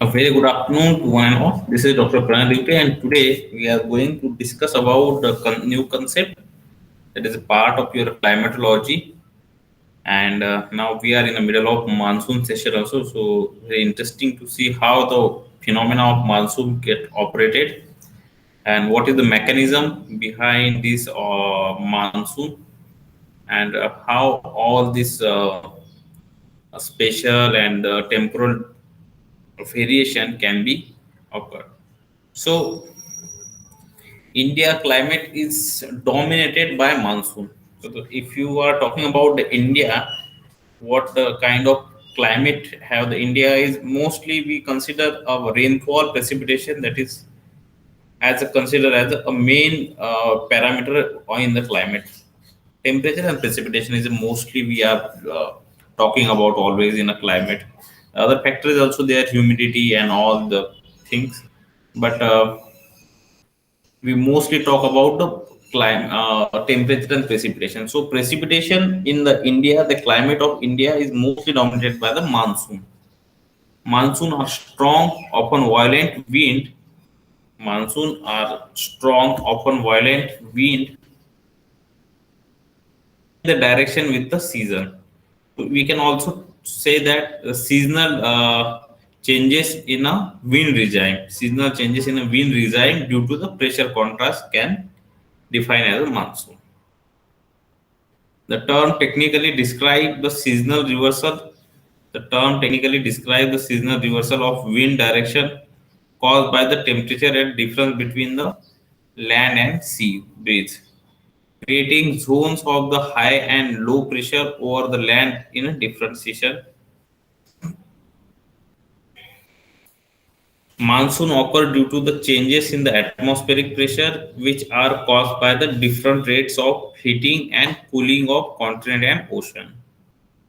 A very good afternoon to one and all. This is Dr. Pranay Dute, and today we are going to discuss about the new concept that is a part of your climatology. And now we are in the middle of monsoon session also, so very interesting to see how the phenomena of monsoon get operated and what is the mechanism behind this monsoon and how all this spatial and temporal variation can be occurred. So India climate is dominated by monsoon. So if you are talking about the India, what the kind of climate have the India is mostly we consider a rainfall precipitation that is as a consider as a main parameter in the climate. Temperature and precipitation is mostly we are talking about always in a climate. Other factors also there humidity and all the things, but we mostly talk about the temperature and precipitation. So precipitation in the India, the climate of India is mostly dominated by the monsoon. Monsoon are strong, often violent wind. Monsoon are strong, often violent wind. The direction with the season. We can also say that seasonal changes in a wind regime. Seasonal changes in a wind regime due to the pressure contrast can define as a monsoon. The term technically describe the seasonal reversal. The term technically describe the seasonal reversal of wind direction caused by the temperature and difference between the land and sea breeze, creating zones of the high and low pressure over the land in a different season. Monsoon occur due to the changes in the atmospheric pressure, which are caused by the different rates of heating and cooling of continent and ocean.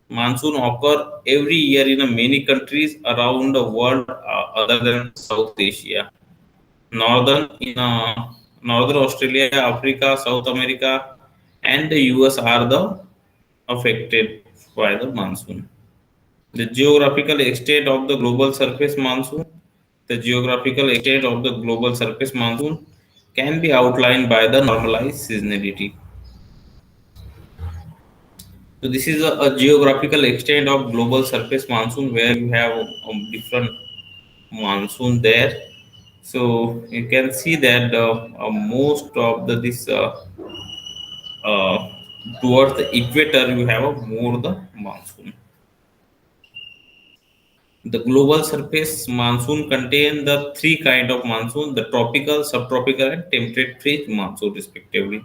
Monsoon occur every year in many countries around the world other than South Asia. Northern Australia, Africa, South America, and the US are the affected by the monsoon. The geographical extent of the global surface monsoon. The geographical extent of the global surface monsoon can be outlined by the normalized seasonality. So this is a geographical extent of global surface monsoon where you have different monsoon there. So you can see that most of the this uh, towards the equator you have a more the monsoon. The global surface monsoon contain the three kind of monsoon: the tropical, subtropical, and temperate phase monsoon respectively.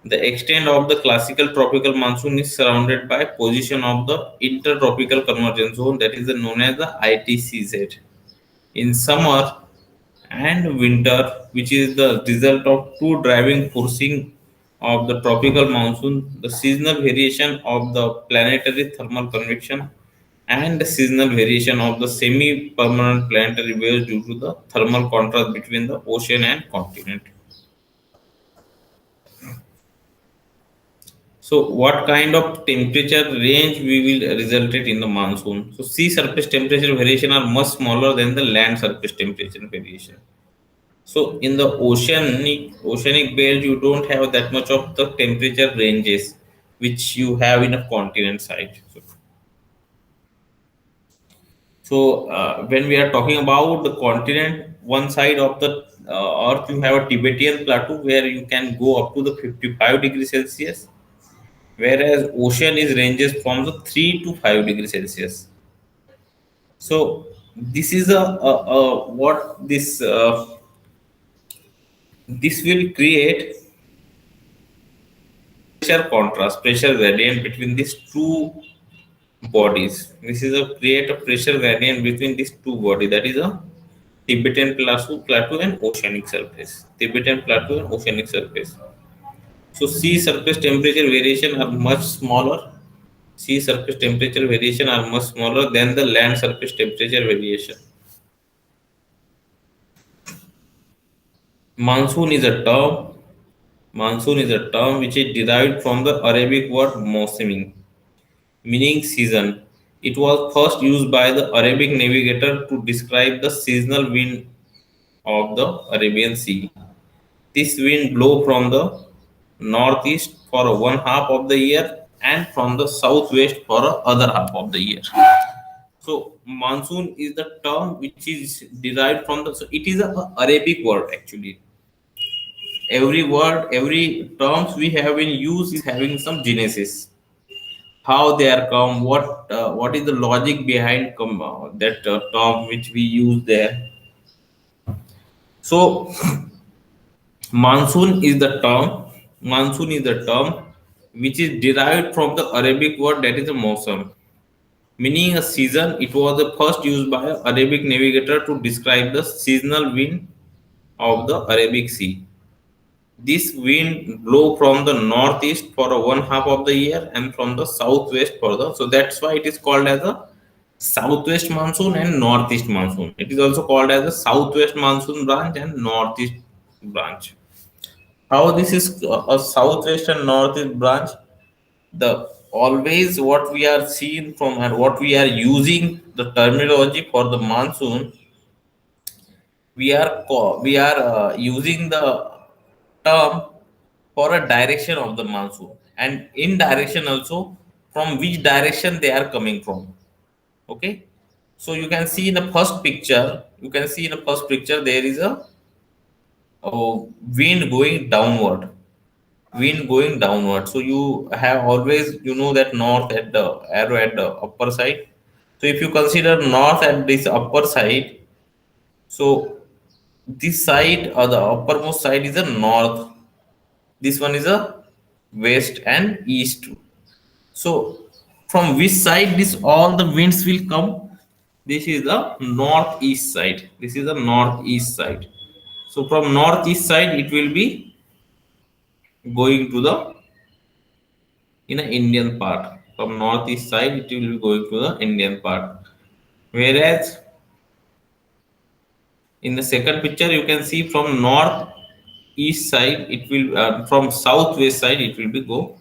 The extent of the classical tropical monsoon is surrounded by position of the intertropical convergence zone that is known as the ITCZ. In summer and winter, which is the result of two driving forcing of the tropical monsoon, the seasonal variation of the planetary thermal convection and the seasonal variation of the semi-permanent planetary waves due to the thermal contrast between the ocean and continent. So, what kind of temperature range we will result it in the monsoon? So, sea surface temperature variation are much smaller than the land surface temperature variation. So, in the oceanic belt, you don't have that much of the temperature ranges which you have in a continent side. So, when we are talking about the continent, one side of the earth, you have a Tibetan plateau where you can go up to the 55 degrees Celsius, whereas ocean is ranges from the 3 to 5 degrees Celsius. So this is a what this will create pressure gradient between these two bodies. This is a create a pressure gradient between these two bodies. That is a Tibetan plateau and oceanic surface. Tibetan plateau and oceanic surface. So sea surface temperature variation are much smaller. Sea surface temperature variation are much smaller than the land surface temperature variation. Monsoon is a term. Monsoon is a term which is derived from the Arabic word mausiming, meaning season. It was first used by the Arabic navigator to describe the seasonal wind of the Arabian Sea. This wind blow from the northeast for one half of the year and from the southwest for the other half of the year. So monsoon is the term which is derived from the. So it is a Arabic word actually. Every word, every terms we have in use is having some genesis. How they are come, what is the logic behind that term which we use there. So monsoon is the term. Monsoon is the term which is derived from the Arabic word that is a mawsam, meaning a season. It was the first used by an Arabic navigator to describe the seasonal wind of the Arabic Sea. This wind blow from the northeast for one half of the year and from the southwest for the. So that's why it is called as a southwest monsoon and northeast monsoon. It is also called as the southwest monsoon branch and northeast branch. How this is a southwest and northeast branch? The always what we are seeing from and what we are using the terminology for the monsoon, we are using the term for a direction of the monsoon and in direction also from which direction they are coming from. Okay, so you can see in the first picture, there is wind going downward, so you have always, you know, that north at the arrow at the upper side. So if you consider north at this upper side, so this side or the uppermost side is a north, this one is a west and east. So from which side this all the winds will come? This is the northeast side. This is the northeast side. So from northeast side it will be going to the in the Indian part. From northeast side it will be going to the Indian part. Whereas in the second picture you can see from north east side it will from southwest side it will be go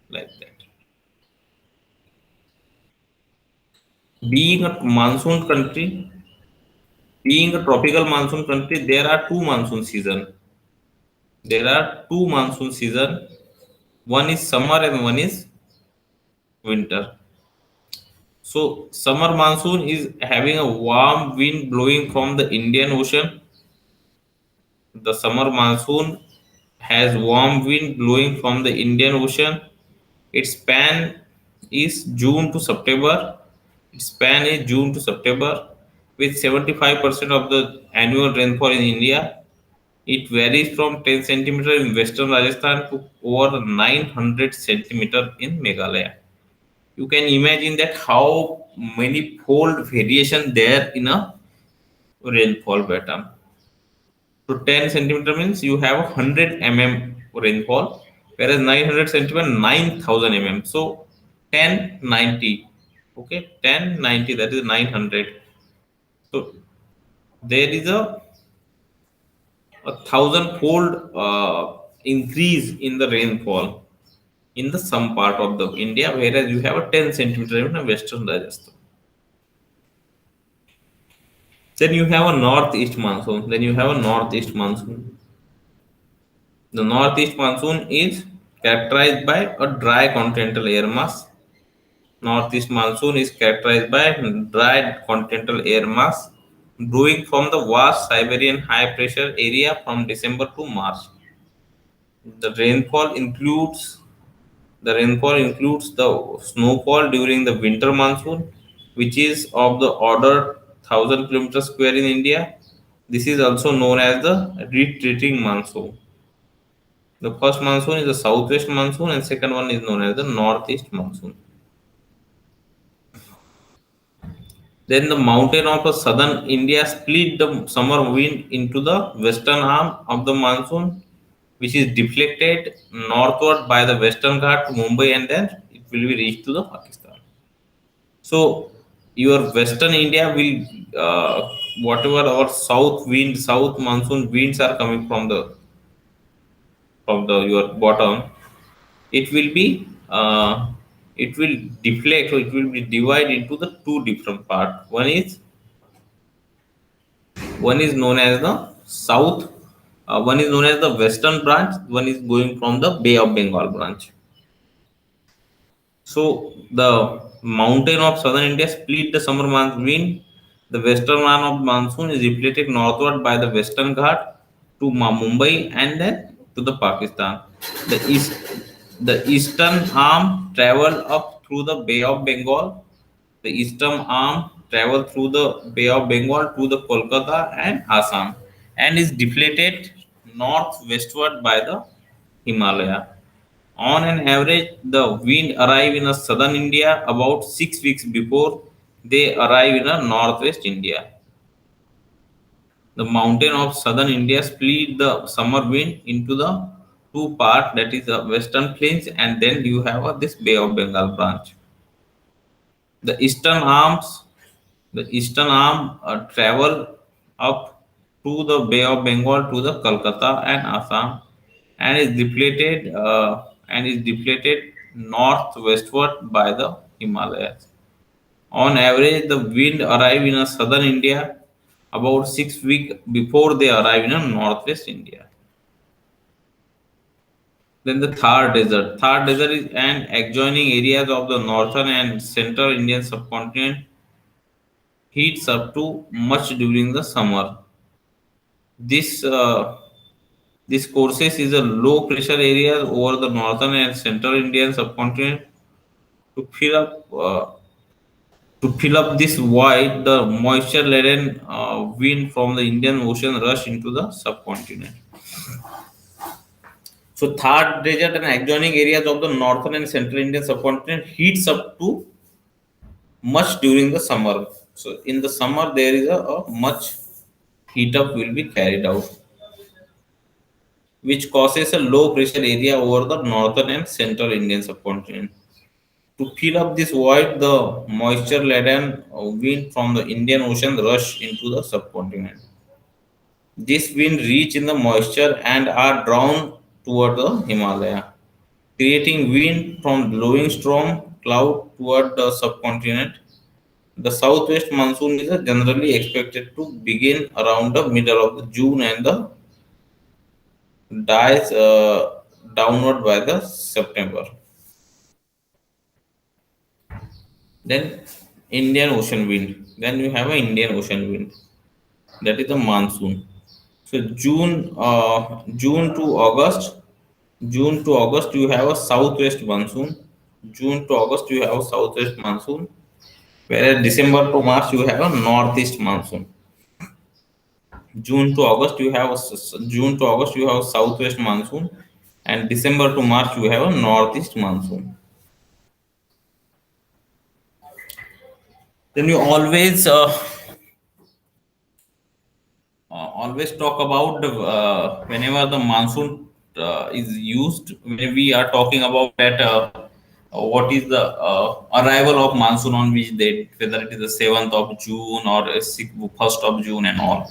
like that. Being a monsoon country, being a tropical monsoon country, there are two monsoon season. There are two monsoon season. One is summer and one is winter. So summer monsoon is having a warm wind blowing from the Indian Ocean. The summer monsoon has warm wind blowing from the Indian Ocean. Its span is June to September. Its span is June to September, with 75% of the annual rainfall in India. It varies from 10 centimeter in western Rajasthan to over 900 centimeter in Meghalaya. You can imagine that how many fold variation there in a rainfall pattern. So 10 centimeter means you have 100 rainfall, whereas 900 centimeter 9000 So 1090, okay, 1090, that is 900. So there is a thousand-fold increase in the rainfall in the some part of the India, whereas you have a 10 centimeter in a western Rajasthan. Then you have a northeast monsoon. The northeast monsoon is characterized by a dry continental air mass. Northeast monsoon is characterized by dry continental air mass brewing from the vast Siberian high pressure area from December to March. The rainfall includes the snowfall during the winter monsoon, which is of the order 1000 kilometers square in India. This is also known as the retreating monsoon. The first monsoon is the southwest monsoon, and second one is known as the northeast monsoon. Then the mountain of the southern India split the summer wind into the western arm of the monsoon, which is deflected northward by the western Ghat to Mumbai, and then it will be reached to the Pakistan. So your western India will whatever our south monsoon winds are coming from the your bottom, it will be it will deflect, or it will be divided into the two different parts. One is known as the south, one is known as the western branch, one is going from the Bay of Bengal branch. So the mountain of southern India split the summer month wind. The western arm of monsoon is reflected northward by the western Ghat to Mumbai and then to the Pakistan. The east, the eastern arm travel up through the Bay of Bengal. The eastern arm travel through the Bay of Bengal to the Kolkata and Assam, and is deflated northwestward by the Himalaya. On an average, the wind arrive in a southern India about 6 weeks before they arrive in a northwest India. The mountain of southern India split the summer wind into the two parts, that is the western plains, and then you have this Bay of Bengal branch. The eastern arm travel up to the Bay of Bengal to the Calcutta and Assam, and is deflated northwestward by the Himalayas. On average, the wind arrive in a southern India about 6 weeks before they arrive in a northwest India. Then the Thar Desert. Thar Desert is an adjoining areas of the northern and central Indian subcontinent, heats up to much during the summer. This this courses is a low pressure area over the northern and central Indian subcontinent. To fill up this void, the moisture laden wind from the Indian Ocean rush into the subcontinent. So Thar Desert and adjoining areas of the northern and central Indian subcontinent heats up to much during the summer. So in the summer there is a much heat up will be carried out, which causes a low pressure area over the northern and central Indian subcontinent. To fill up this void, the moisture laden wind from the Indian Ocean rush into the subcontinent. This wind reach in the moisture and are drawn toward the Himalaya, creating wind from blowing storm cloud toward the subcontinent. The southwest monsoon is generally expected to begin around the middle of the June and the dies downward by the September. Then Indian Ocean wind. Then you have an Indian Ocean wind. That is the monsoon. So June to August, you have a southwest monsoon. June to August you have a southwest monsoon, whereas December to March you have a northeast monsoon. June to August you have a southwest monsoon, and December to March you have a northeast monsoon. Then you always talk about the whenever the monsoon is used, when we are talking about that what is the arrival of monsoon on which date, whether it is the 7th of June or 1st of June and all.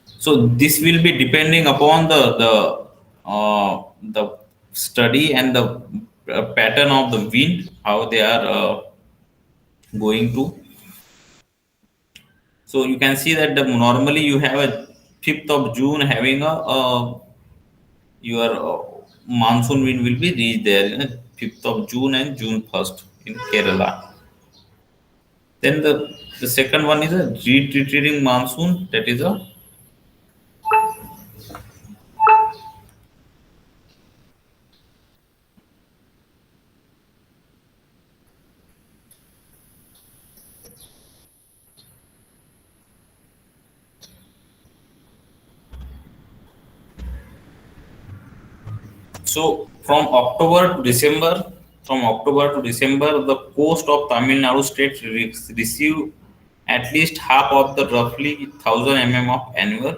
So this will be depending upon the study and the pattern of the wind, how they are going to. So you can see that normally you have a 5th of June having your monsoon wind will be reached there in 5th of June and June 1st in Kerala. Then the second one is a retreating monsoon, that is a. So from October to December, the coast of Tamil Nadu state receive at least half of the roughly 1,000 of annual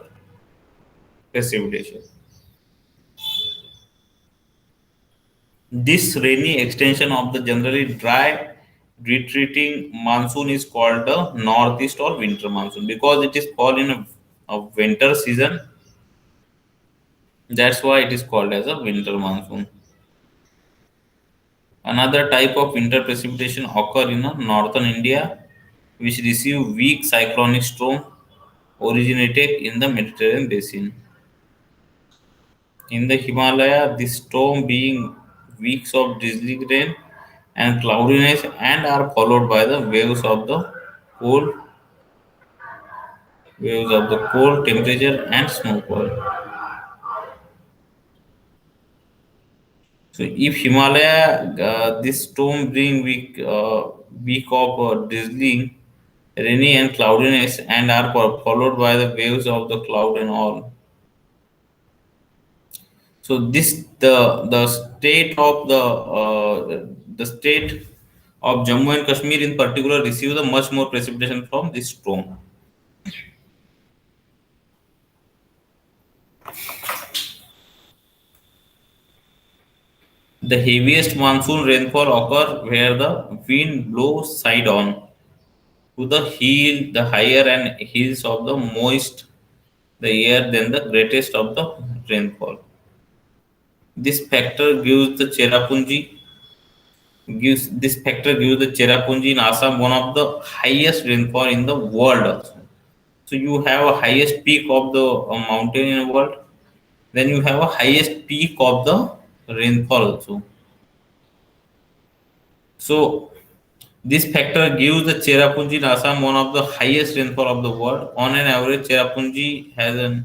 precipitation. This rainy extension of the generally dry retreating monsoon is called the northeast or winter monsoon because it is fall in a winter season. That's why it is called as a winter monsoon. Another type of winter precipitation occur in northern India, which receive weak cyclonic storm originated in the Mediterranean basin. In the Himalaya, this storm being weeks of drizzling rain and cloudiness and are followed by the cold waves of the cold temperature and snowfall. So if Himalaya, this storm bring week of drizzling, rainy and cloudiness and are followed by the waves of the cloud and all. So this the state of the state of Jammu and Kashmir in particular receives a much more precipitation from this storm. The heaviest monsoon rainfall occur where the wind blows side on to the higher and hills of the moist the air than the greatest of the rainfall. This factor gives the Cherrapunji in Assam one of the highest rainfall in the world also. So you have a highest peak of the mountain in the world, then you have a highest peak of the rainfall also. So this factor gives the Cherrapunji in Assam one of the highest rainfall of the world. On an average, Cherrapunji has an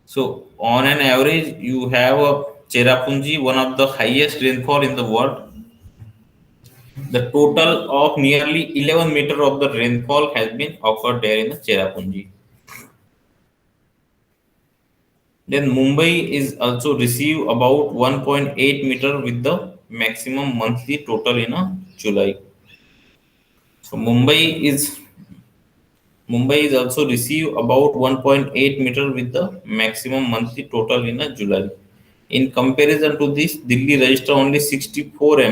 so on an average you have a Cherrapunji one of the highest rainfall in the world. The total of nearly 11 meter of the rainfall has been occurred there in the Cherrapunji. Then Mumbai is also receive about 1.8 meter with the maximum monthly total in a July. So Mumbai is also receive about 1.8 meter with the maximum monthly total in a July. In comparison to this, Delhi register only 64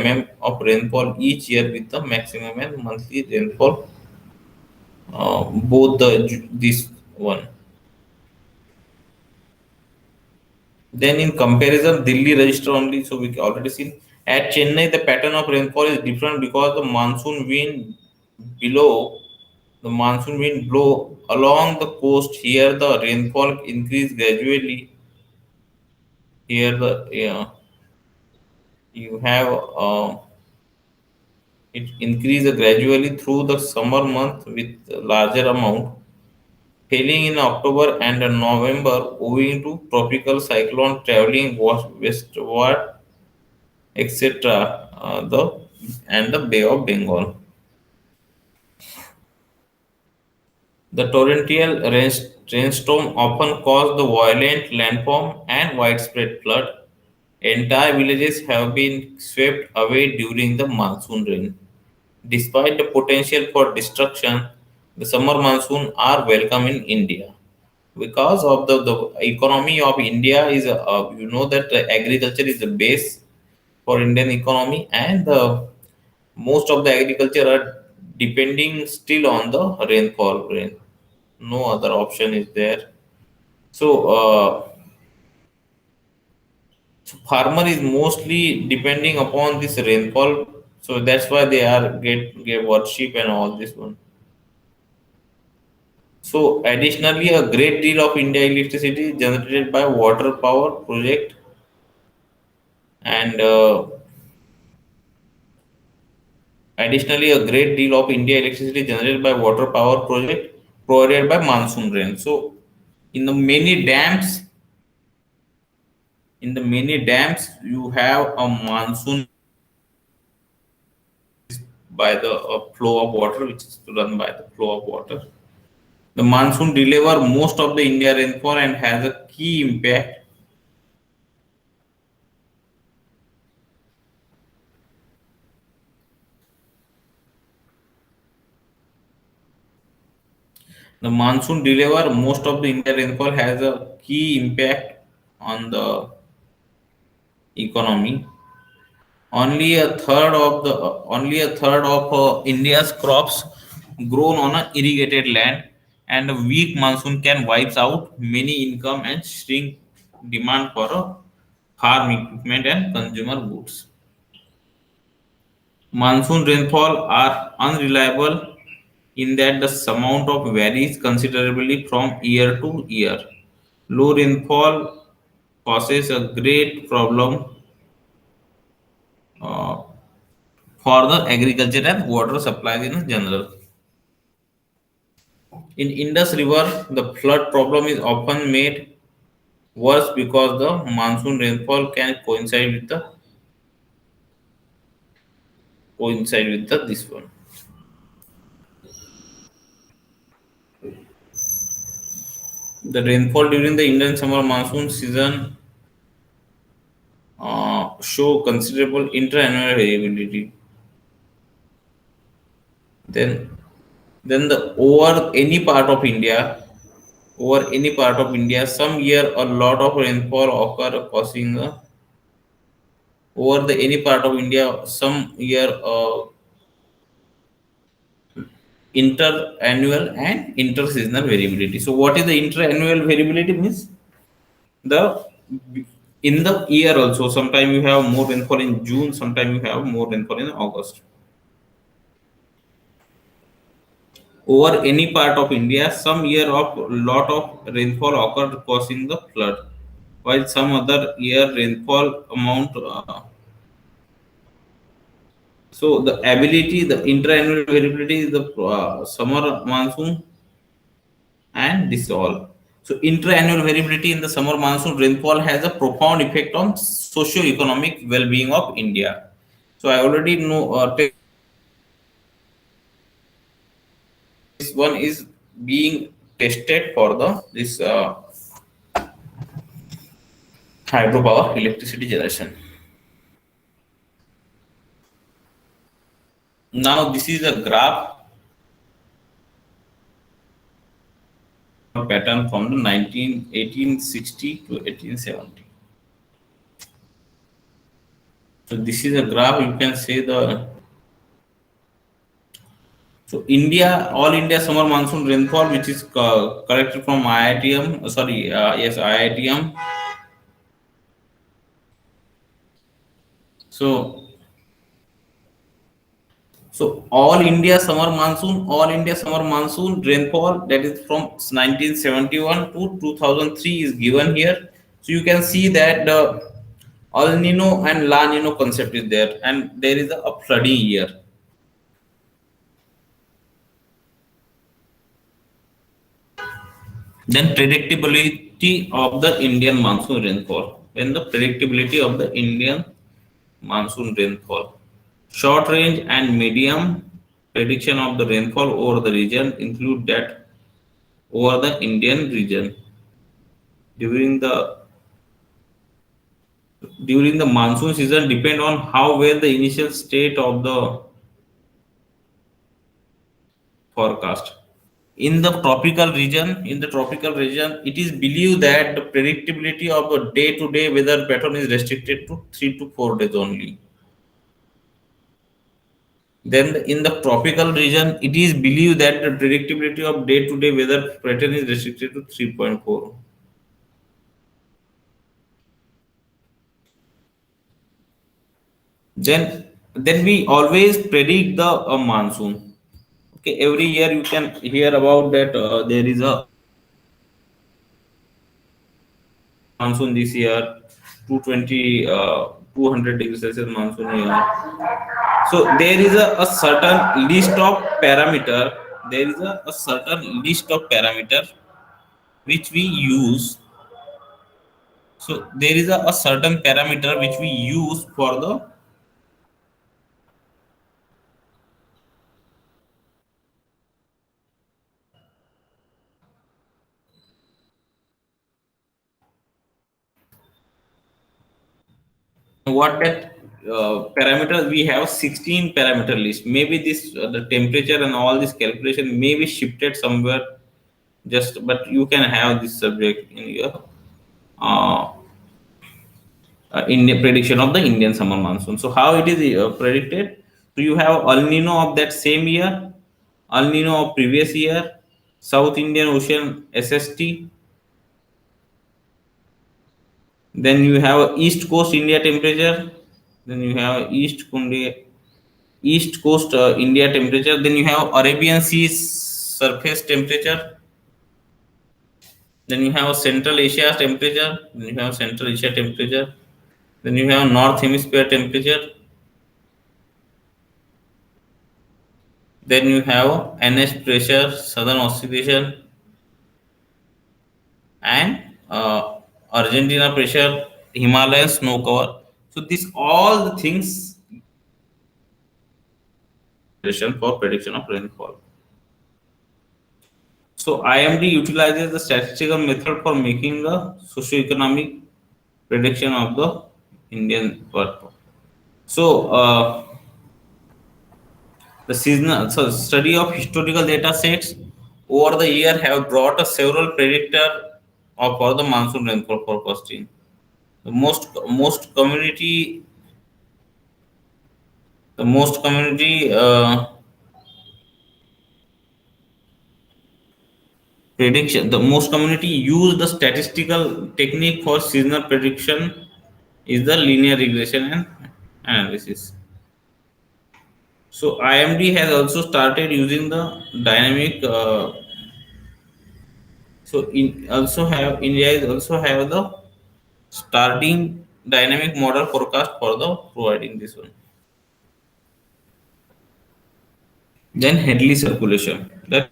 of rainfall each year with the maximum and monthly rainfall this one. Then in comparison, Delhi register only, so we already seen. At Chennai, the pattern of rainfall is different because below the monsoon wind blow along the coast. Here the rainfall increase gradually. Here the you have it increase gradually through the summer month with larger amount, failing in October and November owing to tropical cyclone traveling westward, etc. The Bay of Bengal. The torrential rainstorm often cause the violent landform and widespread flood. Entire villages have been swept away during the monsoon rain. Despite the potential for destruction, the summer monsoon are welcome in India because of the economy of India is you know that agriculture is the base for Indian economy, and most of the agriculture are depending still on the rain. No other option is there. So, so farmer is mostly depending upon this rainfall. So that's why they are get worship and all this one. So additionally, a great deal of India electricity is generated by water power project, and additionally, a great deal of India electricity generated by water power project provided by monsoon rain. So in the many dams, you have a monsoon by the flow of water, which is run by the flow of water. The monsoon deliver most of the India rainfall and has a key impact. The monsoon deliver most of the India rainfall has a key impact on the economy. Only a third of India's crops grown on a irrigated land, and a weak monsoon can wipes out many income and shrink demand for farm equipment and consumer goods. Monsoon rainfall are unreliable in that the amount of varies considerably from year to year. Low rainfall causes a great problem uh, for the agriculture and water supplies in general. In Indus River, the flood problem is often made worse because the monsoon rainfall can coincide with the this one. The rainfall during the Indian summer monsoon season show considerable inter-annual variability. Then, then the over any part of India, some year a lot of rainfall occur causing over the any part of India, some year inter-annual and inter-seasonal variability. So, what is the inter-annual variability means? The in the year also, sometime you have more rainfall in June, sometime you have more rainfall in August. Over any part of India, some year of lot of rainfall occurred causing the flood, while some other year rainfall amount. So the ability, the interannual variability is the summer monsoon and this all. So interannual variability in the summer monsoon rainfall has a profound effect on socio-economic well-being of India. So I already know this one is being tested for the this hydropower electricity generation. Now this is a graph pattern from the 1860 to 1870. So this is a graph you can say the so India all India summer monsoon rainfall which is collected from IITM yes IITM. So all India summer monsoon rainfall that is from 1971 to 2003 is given here. So you can see that the El Nino and La Nino concept is there, and there is a flooding year. Then predictability of the Indian monsoon rainfall. Then the predictability of the Indian monsoon rainfall. Short range and medium prediction of the rainfall over the region include that over the Indian region during the monsoon season depend on how well the initial state of the forecast. In the tropical region, it is believed that the predictability of the day-to-day weather pattern is restricted to 3 to 4 days only. Then in the tropical region, it is believed that the predictability of day-to-day weather pattern is restricted to 3.4. Then we always predict the monsoon. Okay, every year you can hear about that there is a monsoon this year, 220, 200 degrees Celsius monsoon here. So there is a certain list of parameter. There is a certain list of parameter which we use. So there is a certain parameter which we use for the what that parameter we have 16 parameter list. Maybe this the temperature and all this calculation may be shifted somewhere. Just but you can have this subject in your uh, in the prediction of the Indian summer monsoon. So how it is predicted? So you have El Nino of that same year, El Nino of previous year, South Indian Ocean SST. Then you have East Coast India temperature. Then you have East India. East Coast India temperature. Then you have Arabian Sea surface temperature. Then you have Central Asia temperature. Then you have Central Asia temperature. Then you have North Hemisphere temperature. Then you have NH pressure, Southern oscillation, and Argentina pressure, Himalayan snow cover. So these all the things for prediction of rainfall. So IMD utilizes the statistical method for making the socio-economic prediction of the Indian birth. So the seasonal study of historical data sets over the year have brought a several predictor of for the monsoon rainfall forecasting. The most community the most community prediction the most community use the statistical technique for seasonal prediction is the linear regression and analysis. So IMD has also started using the dynamic. So in also have India is also have the starting dynamic model forecast for the providing this one. Then Headley circulation, that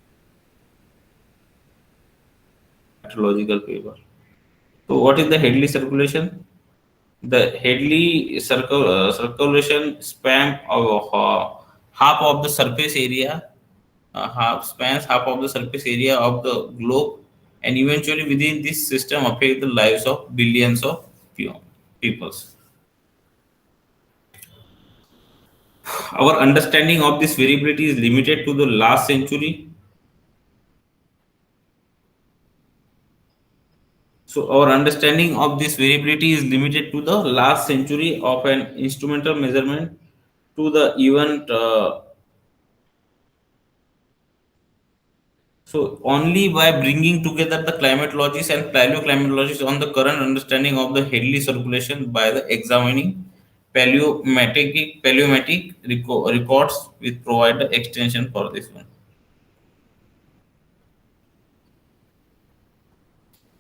meteorological paper. So what is the Headley circulation? The circulation span of half of the surface area, half of the surface area of the globe, and eventually within this system affect the lives of billions of people. Our understanding of this variability is limited to the last century. So our understanding of this variability is limited to the last century of an instrumental measurement to the event. So only by bringing together the climatologists and paleoclimatologists on the current understanding of the Hadley circulation by the examining paleometric records with provide the extension for this one.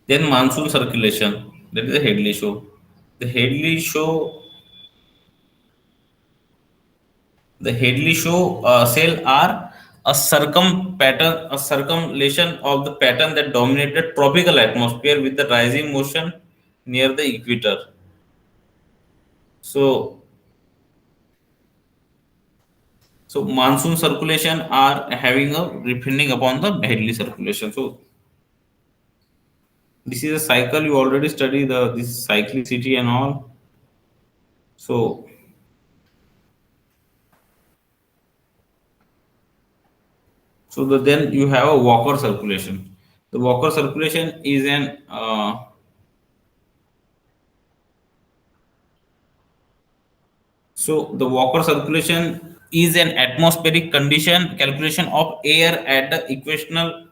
Then monsoon circulation, that is the Hadley show. The Hadley show, the Hadley show cell are a circumlation of the pattern that dominate the tropical atmosphere with the rising motion near the equator. So, so monsoon circulation are having a depending upon the Hadley circulation. So this is a cycle you already study the this cyclicity and all. So then you have a Walker circulation. The Walker circulation is an so the Walker circulation is an atmospheric condition calculation of air at the equational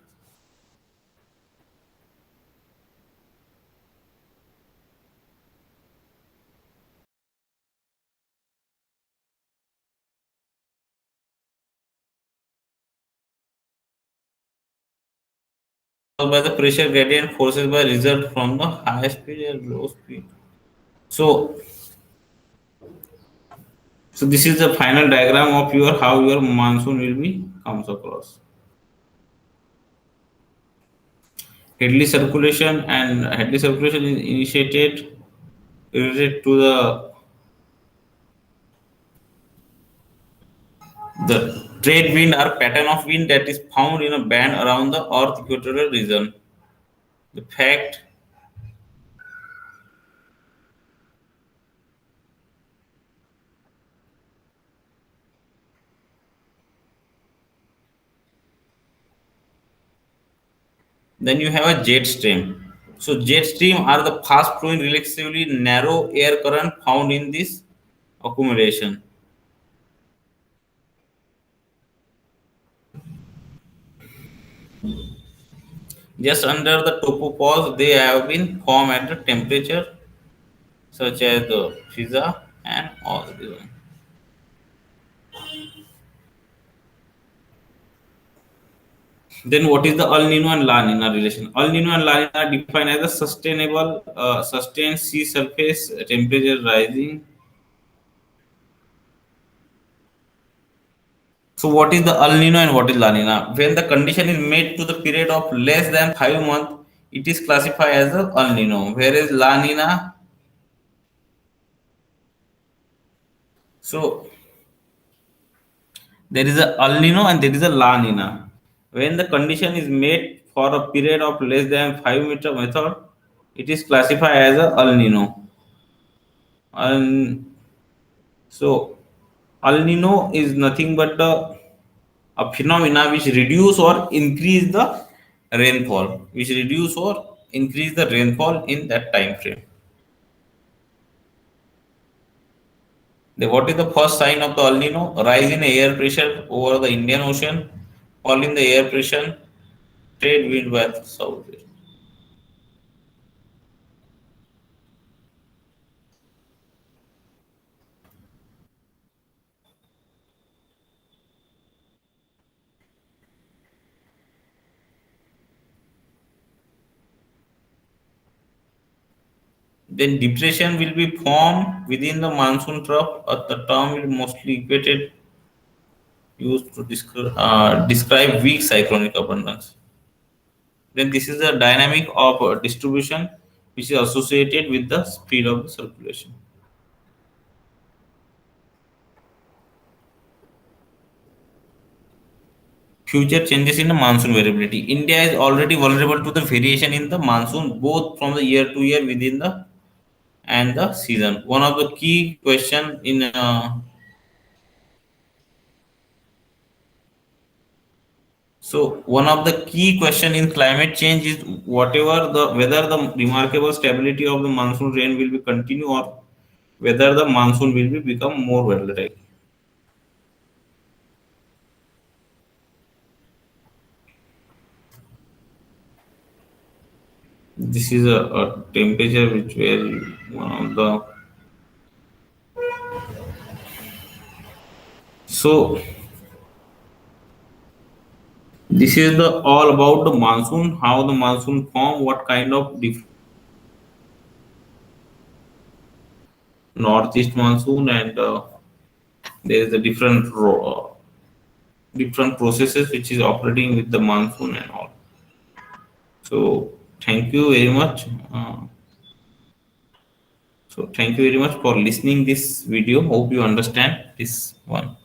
by the pressure gradient forces by result from the high speed and low speed. So this is the final diagram of your how your monsoon will be comes across. Headley circulation is initiated related to the trade wind or pattern of wind that is found in a band around the Earth equatorial region. The fact then you have a jet stream. So jet stream are the fast flowing relatively narrow air current found in this accumulation. Just under the topopause, they have been formed at the temperature such as the Pisa and all the Then what is the El Nino and La Nina relation? El Nino and La Nina are defined as a sustainable, sustained sea surface temperature rising. So what is the El Nino and what is La Nina? When the condition is made to the period of less than 5 months, it is classified as a El Nino. Whereas La Nina, so there is a El Nino and there is a La Nina. When the condition is made for a period of less than 5 meter method, it is classified as a El Nino. And so El Nino is nothing but a phenomena which reduce or increase the rainfall, which reduce or increase the rainfall in that time frame. Then what is the first sign of the El Nino? Rise in air pressure over the Indian Ocean, fall in the air pressure, trade wind by the south. Then depression will be formed within the monsoon trough. The term will mostly equated used to describe weak cyclonic abundance. Then this is the dynamic of distribution which is associated with the speed of the circulation. Future changes in the monsoon variability. India is already vulnerable to the variation in the monsoon both from the year to year within the and the season. One of the key question in so one of the key question in climate change is whatever the whether the remarkable stability of the monsoon rain will be continue or whether the monsoon will be become more volatile. This is a temperature which were one of the so this is the all about the monsoon, how the monsoon form, what kind of northeast monsoon, and there is a different processes which is operating with the monsoon and all. So thank you very much. So thank you very much for listening this video. Hope you understand this one.